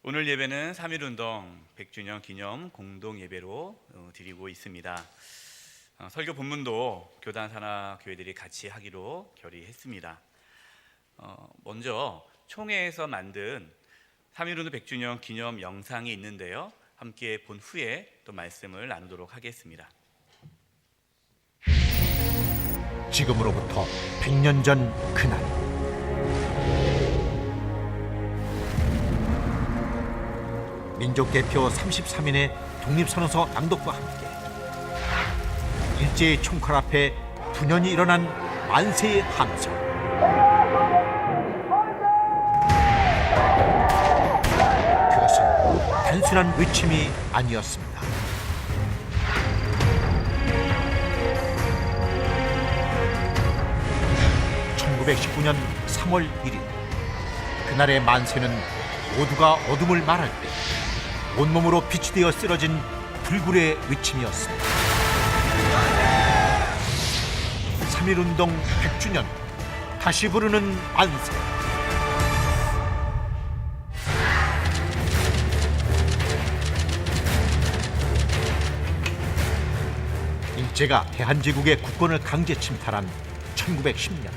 오늘 예배는 3.1운동 100주년 기념 공동예배로 드리고 있습니다. 설교 본문도 교단 산하 교회들이 같이 하기로 결의했습니다. 먼저 총회에서 만든 3.1운동 100주년 기념 영상이 있는데요, 함께 본 후에 또 말씀을 나누도록 하겠습니다. 지금으로부터 100년 전 그날, 민족대표 33인의 독립선언서 낭독과 함께 일제의 총칼 앞에 분연히 일어난 만세의 함성. 그것은 단순한 외침이 아니었습니다. (1919년 3월 1일) 그날의 만세는 모두가 어둠을 말할 때 온몸으로 빛이 되어 쓰러진 불굴의 외침이었습니다. 3.1운동 100주년, 다시 부르는 만세. 일제가 대한제국의 국권을 강제 침탈한 1910년,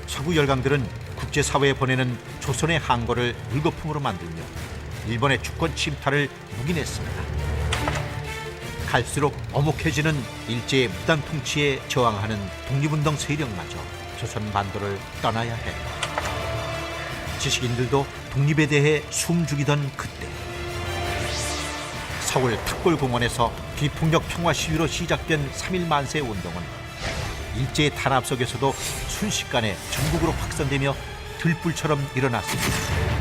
서구 열강들은 국제사회에 보내는 조선의 항거를 물거품으로 만들며 일본의 주권 침탈을 묵인했습니다. 갈수록 엄혹해지는 일제의 무단 통치에 저항하는 독립운동 세력마저 조선 반도를 떠나야 했다. 지식인들도 독립에 대해 숨죽이던 그때, 서울 탁골공원에서 비폭력 평화 시위로 시작된 3.1 만세 운동은 일제의 탄압 속에서도 순식간에 전국으로 확산되며 들불처럼 일어났습니다.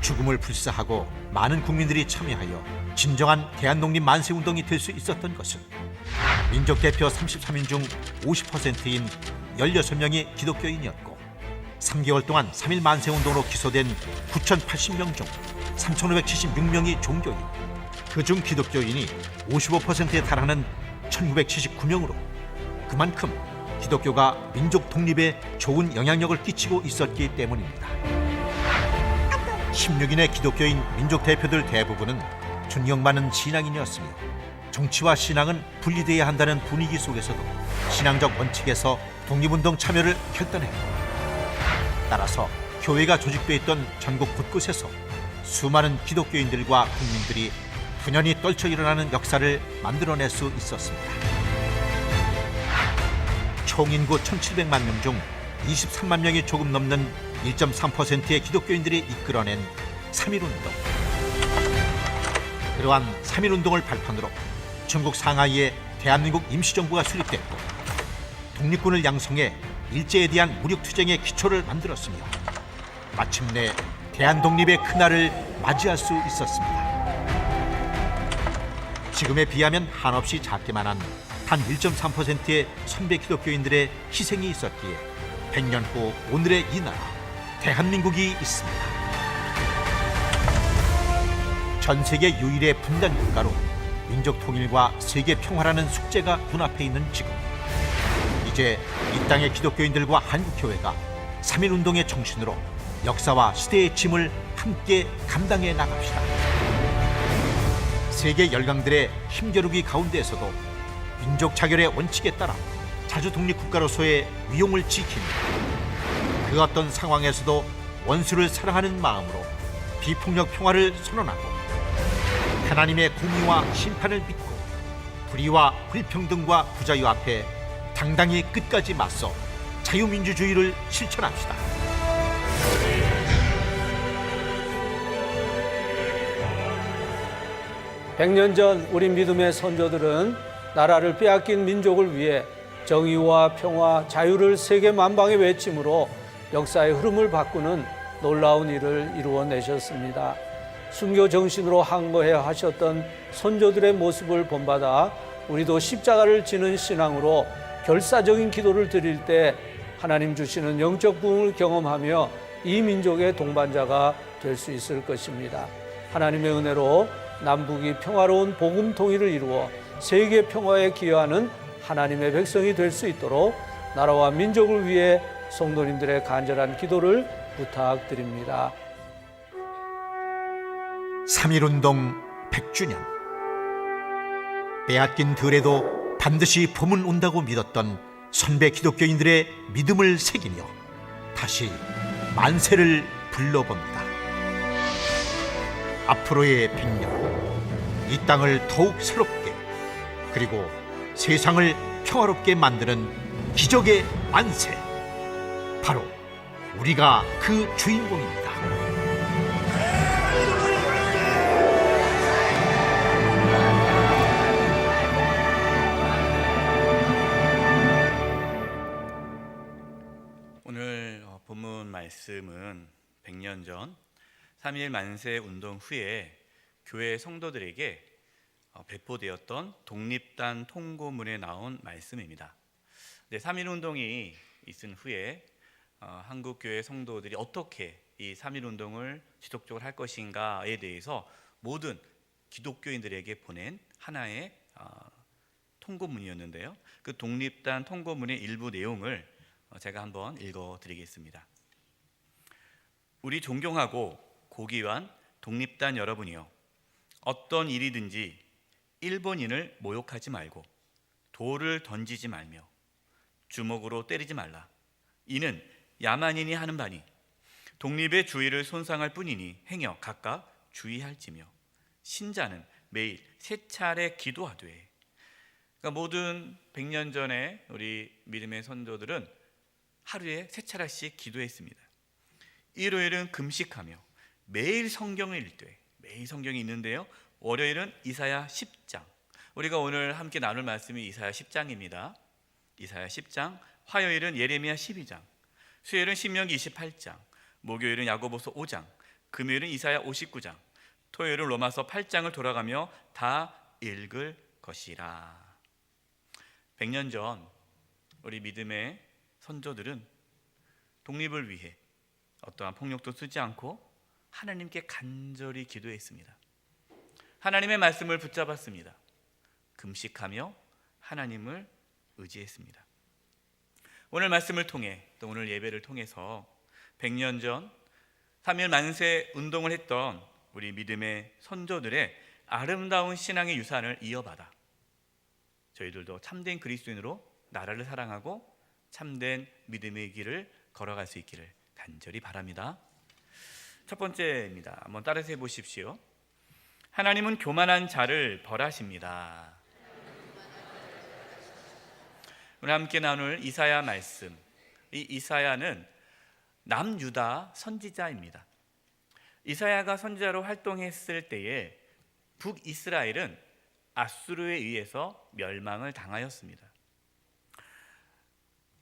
죽음을 불사하고 많은 국민들이 참여하여 진정한 대한독립 만세운동이 될 수 있었던 것은 민족대표 33인 중 50%인 16명이 기독교인이었고, 3개월 동안 3.1 만세운동으로 기소된 9,080명 중 3,576명이 종교인, 그중 기독교인이 55%에 달하는 1,979명으로 그만큼 기독교가 민족 독립에 좋은 영향력을 끼치고 있었기 때문입니다. 16인의 기독교인 민족 대표들 대부분은 존경받는 신앙인이었으며, 정치와 신앙은 분리되어야 한다는 분위기 속에서도 신앙적 원칙에서 독립운동 참여를 결단했고, 따라서 교회가 조직되어 있던 전국 곳곳에서 수많은 기독교인들과 국민들이 분연히 떨쳐 일어나는 역사를 만들어낼 수 있었습니다. 총인구 1,700만 명 중 23만 명이 조금 넘는 1.3%의 기독교인들이 이끌어낸 3.1운동. 그러한 3.1운동을 발판으로 중국 상하이에 대한민국 임시정부가 수립됐고, 독립군을 양성해 일제에 대한 무력투쟁의 기초를 만들었으며, 마침내 대한독립의 그날을 맞이할 수 있었습니다. 지금에 비하면 한없이 작게만 한 단 1.3%의 선배 기독교인들의 희생이 있었기에 100년 후 오늘의 이 나라 대한민국이 있습니다. 전 세계 유일의 분단 국가로 민족 통일과 세계 평화라는 숙제가 눈앞에 있는 지금, 이제 이 땅의 기독교인들과 한국교회가 3.1운동의 정신으로 역사와 시대의 짐을 함께 감당해 나갑시다. 세계 열강들의 힘겨루기 가운데에서도 민족 자결의 원칙에 따라 자주 독립국가로서의 위용을 지키며, 그 어떤 상황에서도 원수를 사랑하는 마음으로 비폭력 평화를 선언하고, 하나님의 공의와 심판을 믿고 불의와 불평등과 부자유 앞에 당당히 끝까지 맞서 자유민주주의를 실천합시다. (100년) 전 우리 믿음의 선조들은 나라를 빼앗긴 민족을 위해 정의와 평화, 자유를 세계 만방에 외침으로 역사의 흐름을 바꾸는 놀라운 일을 이루어내셨습니다. 순교 정신으로 항거해 하셨던 선조들의 모습을 본받아 우리도 십자가를 지는 신앙으로 결사적인 기도를 드릴 때 하나님 주시는 영적 부흥을 경험하며 이 민족의 동반자가 될 수 있을 것입니다. 하나님의 은혜로 남북이 평화로운 복음 통일을 이루어 세계 평화에 기여하는 하나님의 백성이 될 수 있도록 나라와 민족을 위해 성도님들의 간절한 기도를 부탁드립니다. 3.1운동 100주년. 빼앗긴 들에도 반드시 봄은 온다고 믿었던 선배 기독교인들의 믿음을 새기며 다시 만세를 불러봅니다. 앞으로의 100년, 이 땅을 더욱 새롭게 그리고 세상을 평화롭게 만드는 기적의 만세, 바로 우리가 그 주인공입니다. 오늘 본문 말씀은 100년 전 3.1 만세 운동 후에 교회 성도들에게 배포되었던 독립단 통고문에 나온 말씀입니다. 3.1 운동이 있은 후에 한국 교회 성도들이 어떻게 이 3.1 운동을 지속적으로 할 것인가에 대해서 모든 기독교인들에게 보낸 하나의 통고문이었는데요. 그 독립단 통고문의 일부 내용을 제가 한번 읽어드리겠습니다. 우리 존경하고 고귀한 독립단 여러분이여, 어떤 일이든지 일본인을 모욕하지 말고 돌을 던지지 말며 주먹으로 때리지 말라. 이는 야만인이 하는 바니 독립의 주의를 손상할 뿐이니 행여 각각 주의할지며 신자는 매일 3차례 기도하되. 그러니까 모든 100년 전에 우리 믿음의 선조들은 하루에 3차례씩 기도했습니다. 일요일은 금식하며 매일 성경을 읽되, 매일 성경이 있는데요, 월요일은 이사야 10장, 우리가 오늘 함께 나눌 말씀이 이사야 10장입니다. 이사야 10장, 화요일은 예레미야 12장, 수요일은 신명기 28장, 목요일은 야고보서 5장, 금요일은 이사야 59장, 토요일은 로마서 8장을 돌아가며 다 읽을 것이라. 100년 전 우리 믿음의 선조들은 독립을 위해 어떠한 폭력도 쓰지 않고 하나님께 간절히 기도했습니다. 하나님의 말씀을 붙잡았습니다. 금식하며 하나님을 의지했습니다. 오늘 말씀을 통해, 또 오늘 예배를 통해서 100년 전 3.1 만세 운동을 했던 우리 믿음의 선조들의 아름다운 신앙의 유산을 이어받아 저희들도 참된 그리스도인으로 나라를 사랑하고 참된 믿음의 길을 걸어갈 수 있기를 간절히 바랍니다. 첫 번째입니다. 한번 따라서 해보십시오. 하나님은 교만한 자를 벌하십니다. 오늘 함께 나눌 이사야 말씀, 이 이사야는 남유다 선지자입니다. 이사야가 선지자로 활동했을 때에 북이스라엘은 아수르에 의해서 멸망을 당하였습니다.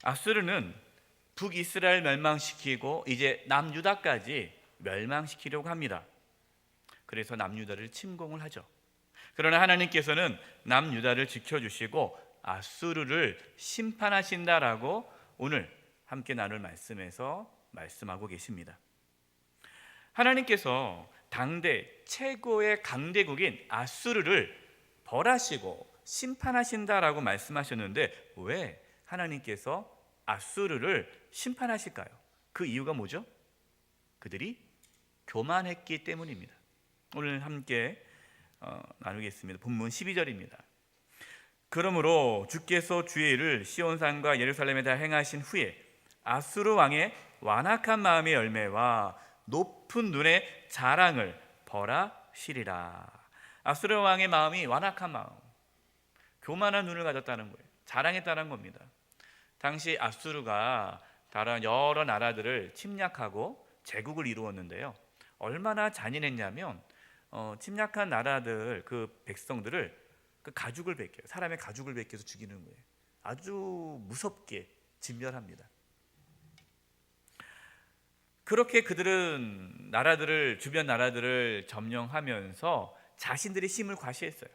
아수르는 북이스라엘 멸망시키고 이제 남유다까지 멸망시키려고 합니다. 그래서 남유다를 침공을 하죠. 그러나 하나님께서는 남유다를 지켜주시고 아수르를 심판하신다라고 오늘 함께 나눌 말씀에서 말씀하고 계십니다. 하나님께서 당대 최고의 강대국인 아수르를 벌하시고 심판하신다라고 말씀하셨는데 왜 하나님께서 아수르를 심판하실까요? 그 이유가 뭐죠? 그들이 교만했기 때문입니다. 오늘 함께 나누겠습니다. 본문 12절입니다. 그러므로 주께서 주의 일을 시온산과 예루살렘에다 행하신 후에 아수르 왕의 완악한 마음의 열매와 높은 눈의 자랑을 벌하시리라. 아수르 왕의 마음이 완악한 마음, 교만한 눈을 가졌다는 거예요. 자랑했다는 겁니다. 당시 아수르가 다른 여러 나라들을 침략하고 제국을 이루었는데요, 얼마나 잔인했냐면 침략한 나라들 그 백성들을 그 가죽을 벗겨요. 사람의 가죽을 벗겨서 죽이는 거예요. 아주 무섭게 진멸합니다. 그렇게 그들은 나라들을, 주변 나라들을 점령하면서 자신들의 힘을 과시했어요.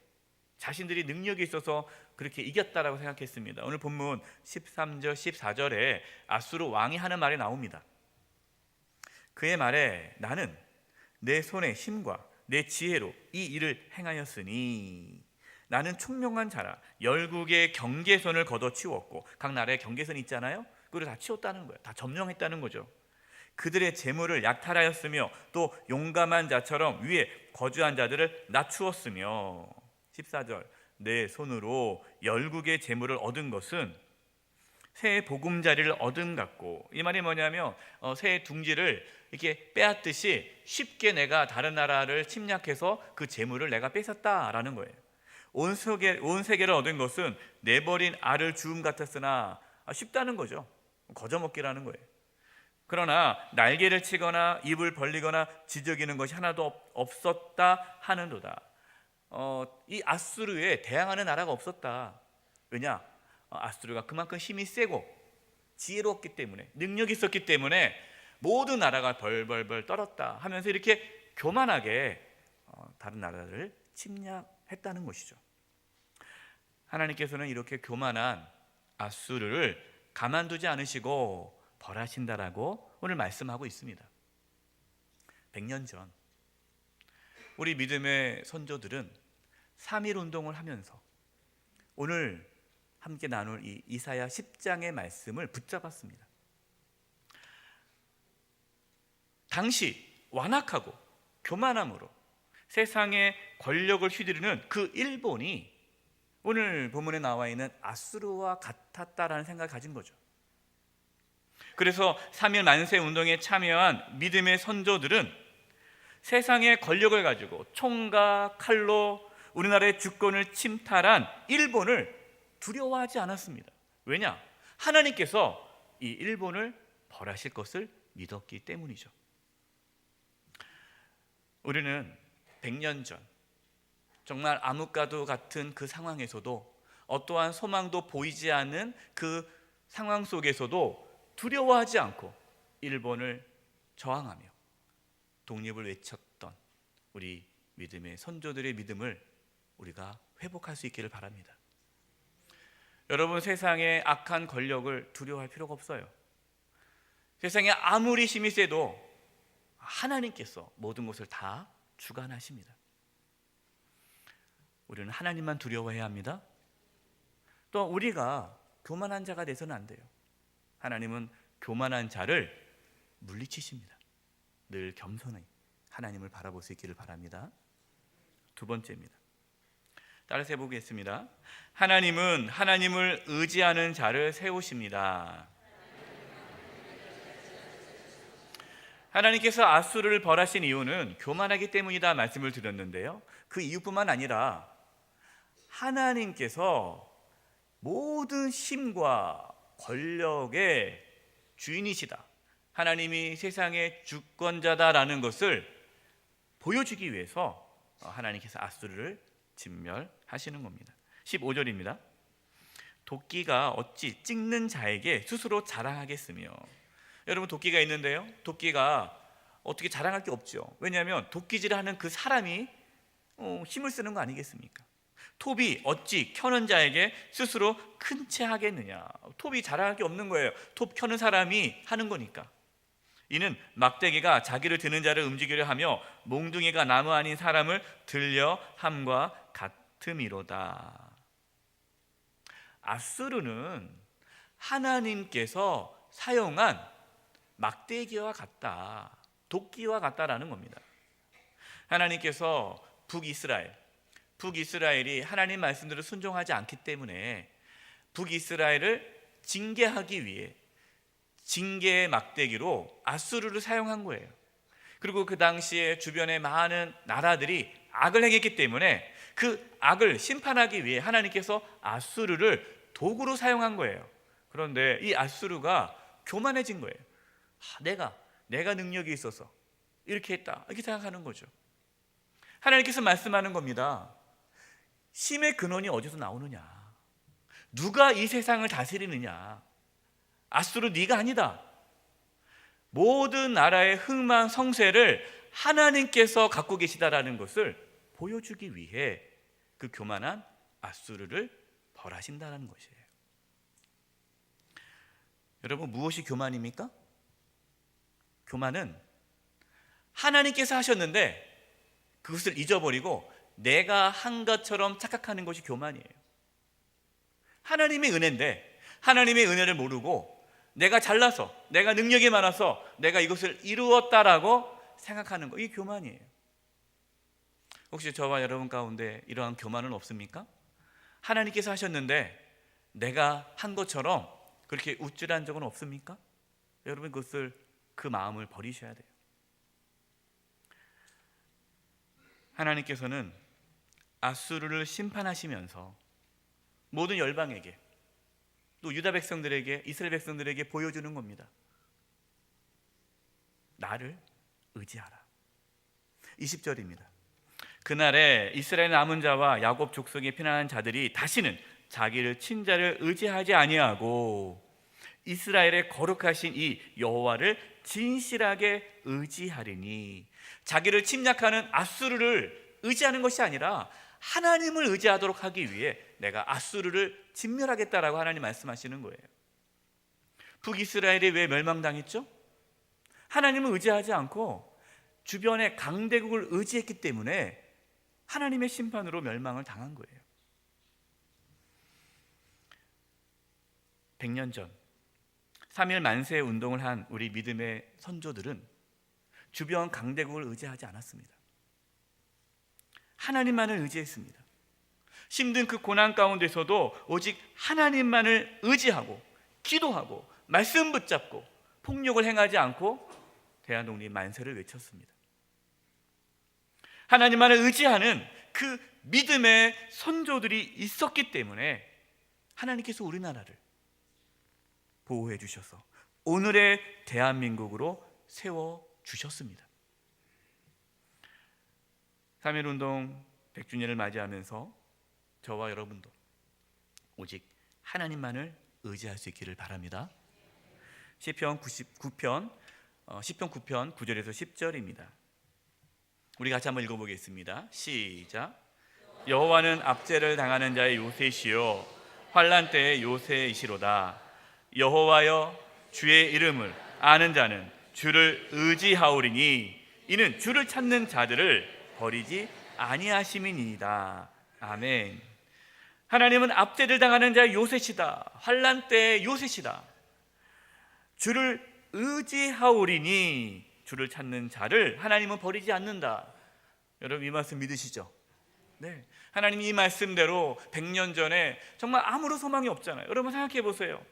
자신들이 능력이 있어서 그렇게 이겼다라고 생각했습니다. 오늘 본문 13절 14절에 아수르 왕이 하는 말이 나옵니다. 그의 말에 나는 내 손의 힘과 내 지혜로 이 일을 행하였으니 나는 총명한 자라. 열국의 경계선을 걷어치웠고, 각 나라의 경계선이 있잖아요. 그걸 다 치웠다는 거예요. 다 점령했다는 거죠. 그들의 재물을 약탈하였으며 또 용감한 자처럼 위에 거주한 자들을 낮추었으며. 14절, 내 손으로 열국의 재물을 얻은 것은 새 보금자리를 얻음 같고, 이 말이 뭐냐면 새 둥지를 이렇게 빼앗듯이 쉽게 내가 다른 나라를 침략해서 그 재물을 내가 뺏었다라는 거예요. 온 세계를 얻은 것은 내버린 알을 주움 같았으나, 쉽다는 거죠. 거저먹기라는 거예요. 그러나 날개를 치거나 입을 벌리거나 지저귀는 것이 하나도 없었다 하는도다. 이 아수르에 대항하는 나라가 없었다. 왜냐? 아수르가 그만큼 힘이 세고 지혜로웠기 때문에, 능력이 있었기 때문에 모든 나라가 벌벌벌 떨었다 하면서 이렇게 교만하게 다른 나라를 침략했다는 것이죠. 하나님께서는 이렇게 교만한 아수르를 가만두지 않으시고 벌하신다라고 오늘 말씀하고 있습니다. 100년 전 우리 믿음의 선조들은 3.1 운동을 하면서 오늘 함께 나눌 이 이사야 10장의 말씀을 붙잡았습니다. 당시 완악하고 교만함으로 세상의 권력을 휘두르는 그 일본이 오늘 본문에 나와 있는 아수르와 같았다라는 생각을 가진 거죠. 그래서 3.1 만세 운동에 참여한 믿음의 선조들은 세상의 권력을 가지고 총과 칼로 우리나라의 주권을 침탈한 일본을 두려워하지 않았습니다. 왜냐? 하나님께서 이 일본을 벌하실 것을 믿었기 때문이죠. 우리는 100년 전 정말 암흑과도 같은 그 상황에서도, 어떠한 소망도 보이지 않는 그 상황 속에서도 두려워하지 않고 일본을 저항하며 독립을 외쳤던 우리 믿음의 선조들의 믿음을 우리가 회복할 수 있기를 바랍니다. 여러분, 세상의 악한 권력을 두려워할 필요가 없어요. 세상에 아무리 힘이 세도 하나님께서 모든 것을 다 주관하십니다. 우리는 하나님만 두려워해야 합니다. 또 우리가 교만한 자가 돼서는 안 돼요. 하나님은 교만한 자를 물리치십니다. 늘 겸손히 하나님을 바라볼 수 있기를 바랍니다. 두 번째입니다. 따라서 해보겠습니다. 하나님은 하나님을 의지하는 자를 세우십니다. 하나님께서 아수르를 벌하신 이유는 교만하기 때문이다 말씀을 드렸는데요, 그 이유뿐만 아니라 하나님께서 모든 힘과 권력의 주인이시다, 하나님이 세상의 주권자다라는 것을 보여주기 위해서 하나님께서 아수르를 진멸하시는 겁니다. 15절입니다. 도끼가 어찌 찍는 자에게 스스로 자랑하겠으며. 여러분, 도끼가 있는데요, 도끼가 어떻게 자랑할 게 없죠. 왜냐하면 도끼질하는 그 사람이 힘을 쓰는 거 아니겠습니까? 톱이 어찌 켜는 자에게 스스로 큰 채 하겠느냐. 톱이 자랑할 게 없는 거예요. 톱 켜는 사람이 하는 거니까. 이는 막대기가 자기를 드는 자를 움직이려 하며 몽둥이가 나무 아닌 사람을 들려 함과 같음이로다. 아수르는 하나님께서 사용한 막대기와 같다, 도끼와 같다라는 겁니다. 하나님께서 북이스라엘이 하나님 말씀대로 순종하지 않기 때문에 북이스라엘을 징계하기 위해 징계의 막대기로 아수르를 사용한 거예요. 그리고 그 당시에 주변의 많은 나라들이 악을 행했기 때문에 그 악을 심판하기 위해 하나님께서 아수르를 도구로 사용한 거예요. 그런데 이 아수르가 교만해진 거예요. 내가 능력이 있어서 이렇게 했다, 이렇게 생각하는 거죠. 하나님께서 말씀하는 겁니다. 힘의 근원이 어디서 나오느냐? 누가 이 세상을 다스리느냐? 아수르, 네가 아니다. 모든 나라의 흥망 성쇠를 하나님께서 갖고 계시다라는 것을 보여주기 위해 그 교만한 아수르를 벌하신다는 것이에요. 여러분, 무엇이 교만입니까? 교만은 하나님께서 하셨는데 그것을 잊어버리고 내가 한 것처럼 착각하는 것이 교만이에요. 하나님의 은혜인데 하나님의 은혜를 모르고 내가 잘나서, 내가 능력이 많아서 내가 이것을 이루었다라고 생각하는 거, 이게 교만이에요. 혹시 저와 여러분 가운데 이러한 교만은 없습니까? 하나님께서 하셨는데 내가 한 것처럼 그렇게 우쭐한 적은 없습니까? 여러분 그 마음을 버리셔야 돼요. 하나님께서는 아수르를 심판하시면서 모든 열방에게, 또 유다 백성들에게, 이스라엘 백성들에게 보여주는 겁니다. 나를 의지하라. 20절입니다. 그날에 이스라엘 남은 자와 야곱 족속에 피난한 자들이 다시는 자기를 친자를 의지하지 아니하고 이스라엘의 거룩하신 이 여호와를 진실하게 의지하리니, 자기를 침략하는 아수르를 의지하는 것이 아니라 하나님을 의지하도록 하기 위해 내가 아수르를 진멸하겠다라고 하나님 말씀하시는 거예요. 북이스라엘이 왜 멸망당했죠? 하나님을 의지하지 않고 주변의 강대국을 의지했기 때문에 하나님의 심판으로 멸망을 당한 거예요. 100년 전 3.1 만세 운동을 한 우리 믿음의 선조들은 주변 강대국을 의지하지 않았습니다. 하나님만을 의지했습니다. 힘든 그 고난 가운데서도 오직 하나님만을 의지하고 기도하고 말씀 붙잡고 폭력을 행하지 않고 대한독립 만세를 외쳤습니다. 하나님만을 의지하는 그 믿음의 선조들이 있었기 때문에 하나님께서 우리나라를 보호해 주셔서 오늘의 대한민국으로 세워주셨습니다. 3.1운동 100주년을 맞이하면서 저와 여러분도 오직 하나님만을 의지할 수 있기를 바랍니다. 시편 9편 9절에서 10절입니다. 우리 같이 한번 읽어보겠습니다. 시작. 여호와는 압제를 당하는 자의 요새시요 환난 때의 요새이시로다. 여호와여, 주의 이름을 아는 자는 주를 의지하오리니 이는 주를 찾는 자들을 버리지 아니하심이니이다. 아멘. 하나님은 압제를 당하는 자의 요새시다. 환난 때의 요새시다. 주를 의지하오리니 주를 찾는 자를 하나님은 버리지 않는다. 여러분 이 말씀 믿으시죠? 네. 하나님이 이 말씀대로 100년 전에 정말 아무런 소망이 없잖아요. 여러분 생각해 보세요.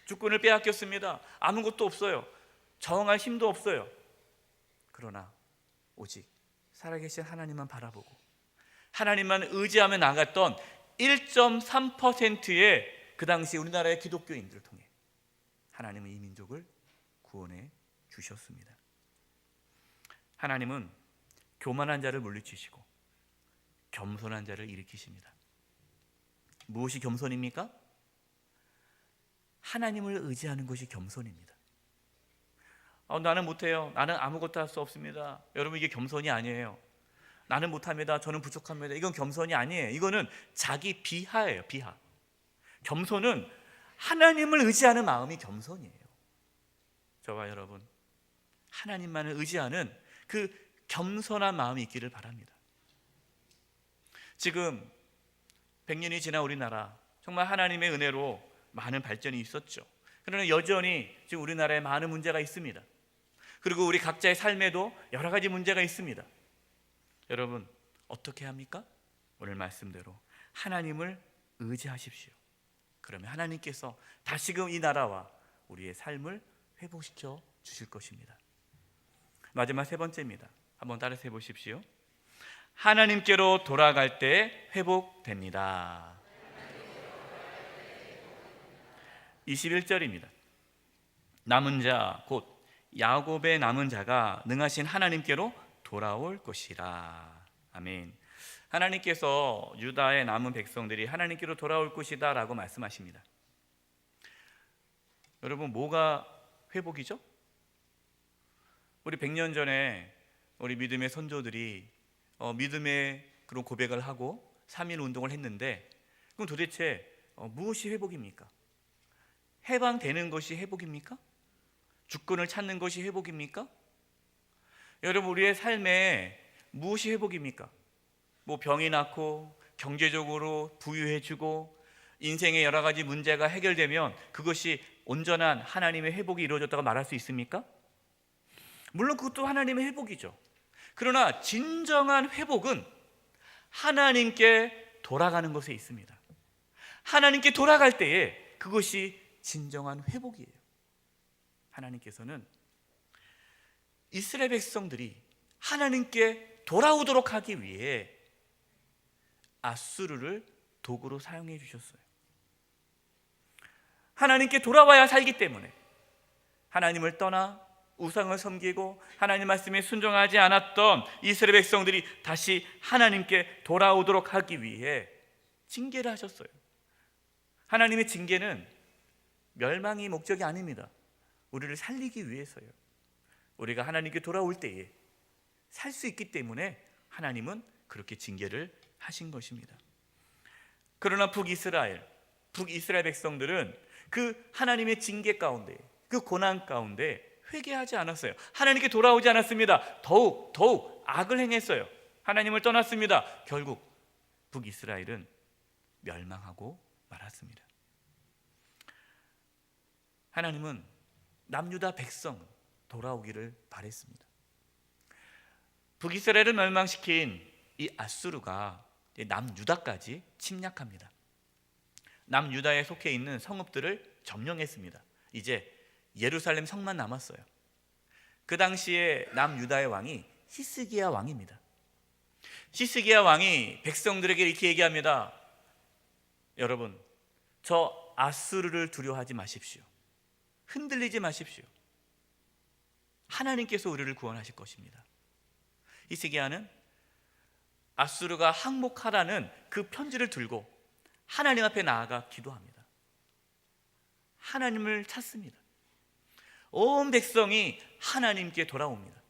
주권을 빼앗겼습니다. 아무것도 없어요. 저항할 힘도 없어요. 그러나 오직 살아계신 하나님만 바라보고 하나님만 의지하며 나갔던 1.3%의 그 당시 우리나라의 기독교인들을 통해 하나님은 이 민족을 구원해 주셨습니다. 하나님은 교만한 자를 물리치시고 겸손한 자를 일으키십니다. 무엇이 겸손입니까? 하나님을 의지하는 것이 겸손입니다. 나는 못해요. 나는 아무것도 할 수 없습니다. 여러분 이게 겸손이 아니에요. 나는 못합니다. 저는 부족합니다. 이건 겸손이 아니에요. 이거는 자기 비하예요. 비하. 겸손은 하나님을 의지하는 마음이 겸손이에요. 저와 여러분 하나님만을 의지하는 그 겸손한 마음이 있기를 바랍니다. 지금 100년이 지난 우리나라 정말 하나님의 은혜로 많은 발전이 있었죠. 그러나 여전히 지금 우리나라에 많은 문제가 있습니다. 그리고 우리 각자의 삶에도 여러 가지 문제가 있습니다. 여러분 어떻게 합니까? 오늘 말씀대로 하나님을 의지하십시오. 그러면 하나님께서 다시금 이 나라와 우리의 삶을 회복시켜 주실 것입니다. 마지막 세 번째입니다. 한번 따라서 해보십시오. 하나님께로 돌아갈 때 회복됩니다. 21절입니다. 남은 자 곧 야곱의 남은 자가 능하신 하나님께로 돌아올 것이라. 아멘. 하나님께서 유다의 남은 백성들이 하나님께로 돌아올 것이다 라고 말씀하십니다. 여러분 뭐가 회복이죠? 우리 100년 전에 우리 믿음의 선조들이 믿음의 그런 고백을 하고 3.1 운동을 했는데 그럼 도대체 무엇이 회복입니까? 해방되는 것이 회복입니까? 주권을 찾는 것이 회복입니까? 여러분 우리의 삶에 무엇이 회복입니까? 뭐 병이 낫고 경제적으로 부유해지고 인생의 여러 가지 문제가 해결되면 그것이 온전한 하나님의 회복이 이루어졌다고 말할 수 있습니까? 물론 그것도 하나님의 회복이죠. 그러나 진정한 회복은 하나님께 돌아가는 것에 있습니다. 하나님께 돌아갈 때에 그것이 진정한 회복이에요. 하나님께서는 이스라엘 백성들이 하나님께 돌아오도록 하기 위해 아수르를 도구로 사용해 주셨어요. 하나님께 돌아와야 살기 때문에 하나님을 떠나 우상을 섬기고 하나님 말씀에 순종하지 않았던 이스라엘 백성들이 다시 하나님께 돌아오도록 하기 위해 징계를 하셨어요. 하나님의 징계는 멸망이 목적이 아닙니다. 우리를 살리기 위해서요. 우리가 하나님께 돌아올 때에 살 수 있기 때문에 하나님은 그렇게 징계를 하신 것입니다. 그러나 북이스라엘 백성들은 그 하나님의 징계 가운데, 그 고난 가운데 회개하지 않았어요. 하나님께 돌아오지 않았습니다. 더욱 악을 행했어요. 하나님을 떠났습니다. 결국 북이스라엘은 멸망하고 말았습니다. 하나님은 남유다 백성 돌아오기를 바랬습니다. 북이스라엘을 멸망시킨 이 아수르가 남유다까지 침략합니다. 남유다에 속해 있는 성읍들을 점령했습니다. 이제 예루살렘 성만 남았어요. 그 당시에 남유다의 왕이 히스기야 왕입니다. 히스기야 왕이 백성들에게 이렇게 얘기합니다. 여러분, 저 아수르를 두려워하지 마십시오. 흔들리지 마십시오. 하나님께서 우리를 구원하실 것입니다. 히스기야는 아수르가 항복하라는 그 편지를 들고 하나님 앞에 나아가 기도합니다. 하나님을 찾습니다. 온 백성이 하나님께 돌아옵니다.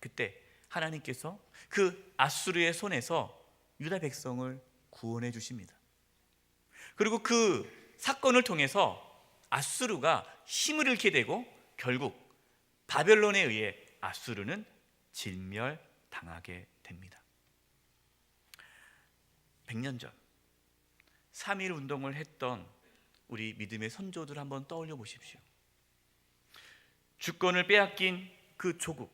그때 하나님께서 그 아수르의 손에서 유다 백성을 구원해 주십니다. 그리고 그 사건을 통해서 아수르가 힘을 잃게 되고 결국 바벨론에 의해 아수르는 진멸당하게 됩니다. 100년 전 3.1 운동을 했던 우리 믿음의 선조들 한번 떠올려 보십시오. 주권을 빼앗긴 그 조국,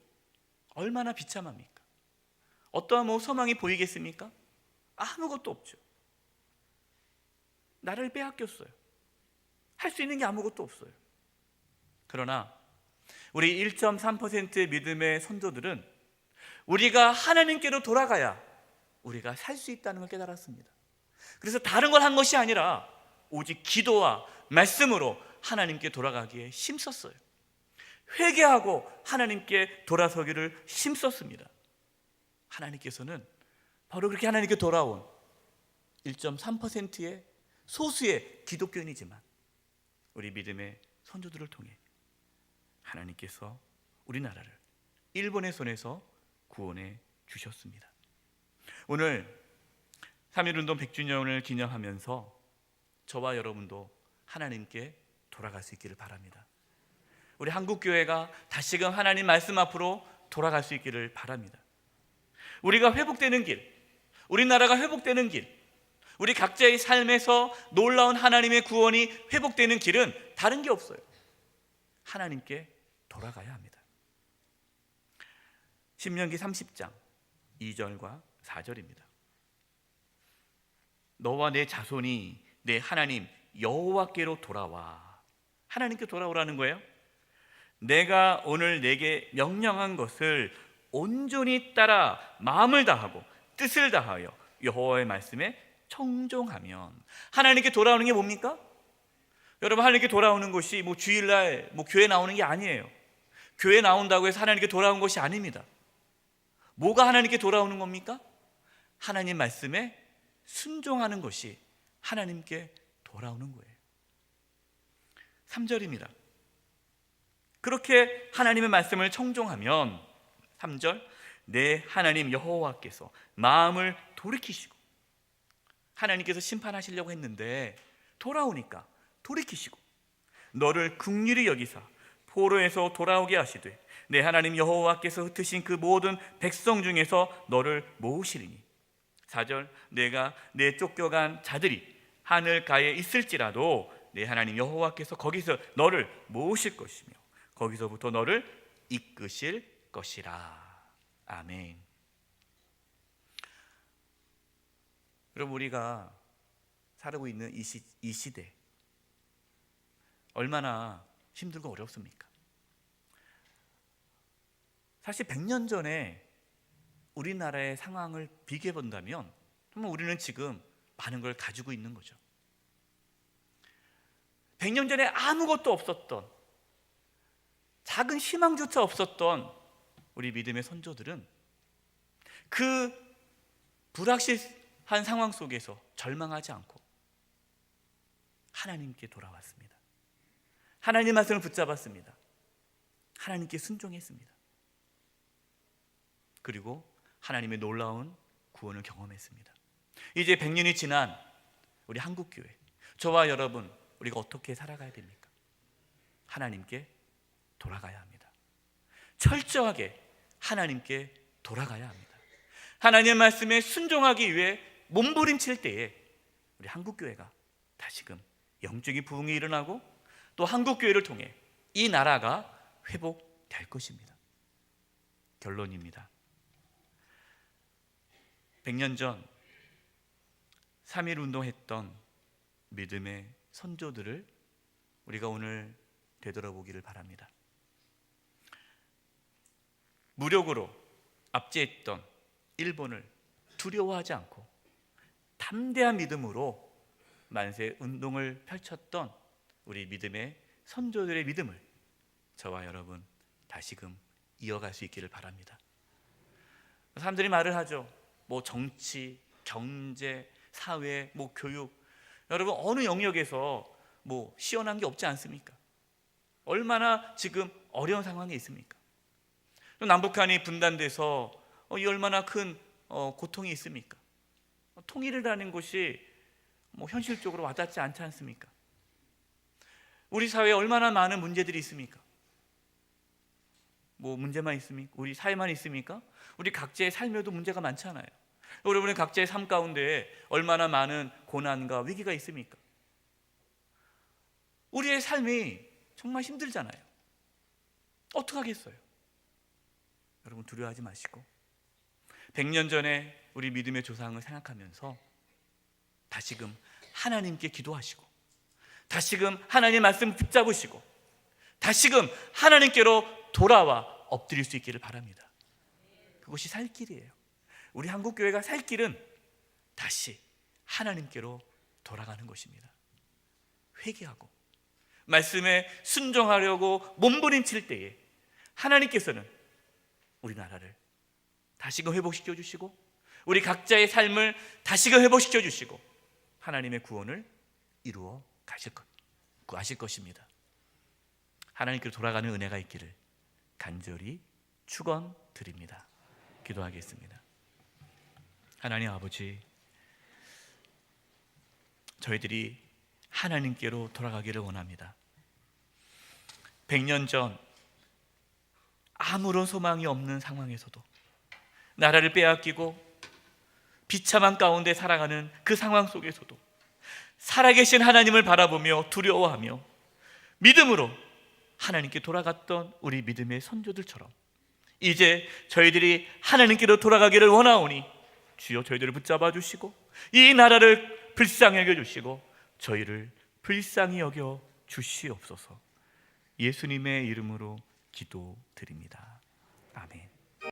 얼마나 비참합니까? 어떠한 소망이 보이겠습니까? 아무것도 없죠. 나를 빼앗겼어요. 할 수 있는 게 아무것도 없어요. 그러나 우리 1.3%의 믿음의 선조들은 우리가 하나님께로 돌아가야 우리가 살 수 있다는 걸 깨달았습니다. 그래서 다른 걸 한 것이 아니라 오직 기도와 말씀으로 하나님께 돌아가기에 힘썼어요. 회개하고 하나님께 돌아서기를 힘썼습니다. 하나님께서는 바로 그렇게 하나님께 돌아온 1.3%의 소수의 기독교인이지만 우리 믿음의 선조들을 통해 하나님께서 우리나라를 일본의 손에서 구원해 주셨습니다. 오늘 3.1운동 100주년을 기념하면서 저와 여러분도 하나님께 돌아갈 수 있기를 바랍니다. 우리 한국교회가 다시금 하나님 말씀 앞으로 돌아갈 수 있기를 바랍니다. 우리가 회복되는 길, 우리나라가 회복되는 길, 우리 각자의 삶에서 놀라운 하나님의 구원이 회복되는 길은 다른 게 없어요. 하나님께 돌아가야 합니다. 신명기 30장 2절과 4절입니다. 너와 내 자손이 내 하나님 여호와께로 돌아와. 하나님께 돌아오라는 거예요. 내가 오늘 내게 명령한 것을 온전히 따라 마음을 다하고 뜻을 다하여 여호와의 말씀에 청종하면. 하나님께 돌아오는 게 뭡니까? 여러분, 하나님께 돌아오는 것이 주일날 교회 나오는 게 아니에요. 교회 나온다고 해서 하나님께 돌아온 것이 아닙니다. 뭐가 하나님께 돌아오는 겁니까? 하나님 말씀에 순종하는 것이 하나님께 돌아오는 거예요. 3절입니다. 그렇게 하나님의 말씀을 청종하면 3절, 내 하나님 여호와께서 마음을 돌이키시고, 하나님께서 심판하시려고 했는데 돌아오니까 돌이키시고 너를 긍휼히 여기사 포로에서 돌아오게 하시되 내 하나님 여호와께서 흩으신 그 모든 백성 중에서 너를 모으시리니 4절 내가 내 쫓겨간 자들이 하늘가에 있을지라도 내 하나님 여호와께서 거기서 너를 모으실 것이며 거기서부터 너를 이끄실 것이라. 아멘. 여러분, 우리가 살고 있는 이 시대 얼마나 힘들고 어렵습니까? 사실 100년 전에 우리나라의 상황을 비교해 본다면 정말 우리는 지금 많은 걸 가지고 있는 거죠. 100년 전에 아무것도 없었던, 작은 희망조차 없었던 우리 믿음의 선조들은 그 불확실한 상황 속에서 절망하지 않고 하나님께 돌아왔습니다. 하나님 말씀을 붙잡았습니다. 하나님께 순종했습니다. 그리고 하나님의 놀라운 구원을 경험했습니다. 이제 100년이 지난 우리 한국교회, 저와 여러분, 우리가 어떻게 살아가야 됩니까? 하나님께 돌아가야 합니다. 철저하게 하나님께 돌아가야 합니다. 하나님의 말씀에 순종하기 위해 몸부림칠 때에 우리 한국교회가 다시금 영적인 부흥이 일어나고 또 한국교회를 통해 이 나라가 회복될 것입니다. 결론입니다. 100년 전 3.1 운동했던 믿음의 선조들을 우리가 오늘 되돌아보기를 바랍니다. 무력으로 압제했던 일본을 두려워하지 않고 담대한 믿음으로 만세 운동을 펼쳤던 우리 믿음의 선조들의 믿음을 저와 여러분 다시금 이어갈 수 있기를 바랍니다. 사람들이 말을 하죠. 뭐 정치, 경제, 사회, 뭐 교육, 여러분 어느 영역에서 뭐 시원한 게 없지 않습니까? 얼마나 지금 어려운 상황에 있습니까? 남북한이 분단돼서 이 얼마나 큰 고통이 있습니까? 통일이라는 것이 뭐 현실적으로 와닿지 않지 않습니까? 우리 사회에 얼마나 많은 문제들이 있습니까? 뭐 문제만 있습니까? 우리 사회만 있습니까? 우리 각자의 삶에도 문제가 많잖아요. 여러분의 각자의 삶 가운데 얼마나 많은 고난과 위기가 있습니까? 우리의 삶이 정말 힘들잖아요. 어떡하겠어요? 여러분 두려워하지 마시고 100년 전에 우리 믿음의 조상을 생각하면서 다시금 하나님께 기도하시고 다시금 하나님의 말씀 붙잡으시고 다시금 하나님께로 돌아와 엎드릴 수 있기를 바랍니다. 그것이 살 길이에요. 우리 한국교회가 살 길은 다시 하나님께로 돌아가는 것입니다. 회개하고 말씀에 순종하려고 몸부림칠 때에 하나님께서는 우리나라를 다시금 회복시켜 주시고 우리 각자의 삶을 다시금 회복시켜 주시고 하나님의 구원을 이루어 가실 것입니다. 하나님께로 돌아가는 은혜가 있기를 간절히 축원드립니다. 기도하겠습니다. 하나님 아버지, 저희들이 하나님께로 돌아가기를 원합니다. 100년 전 아무런 소망이 없는 상황에서도 나라를 빼앗기고 비참한 가운데 살아가는 그 상황 속에서도 살아계신 하나님을 바라보며 두려워하며 믿음으로 하나님께 돌아갔던 우리 믿음의 선조들처럼 이제 저희들이 하나님께로 돌아가기를 원하오니 주여 저희들을 붙잡아 주시고 이 나라를 불쌍히 여겨 주시고 저희를 불쌍히 여겨 주시옵소서. 예수님의 이름으로 기도드립니다. 아멘.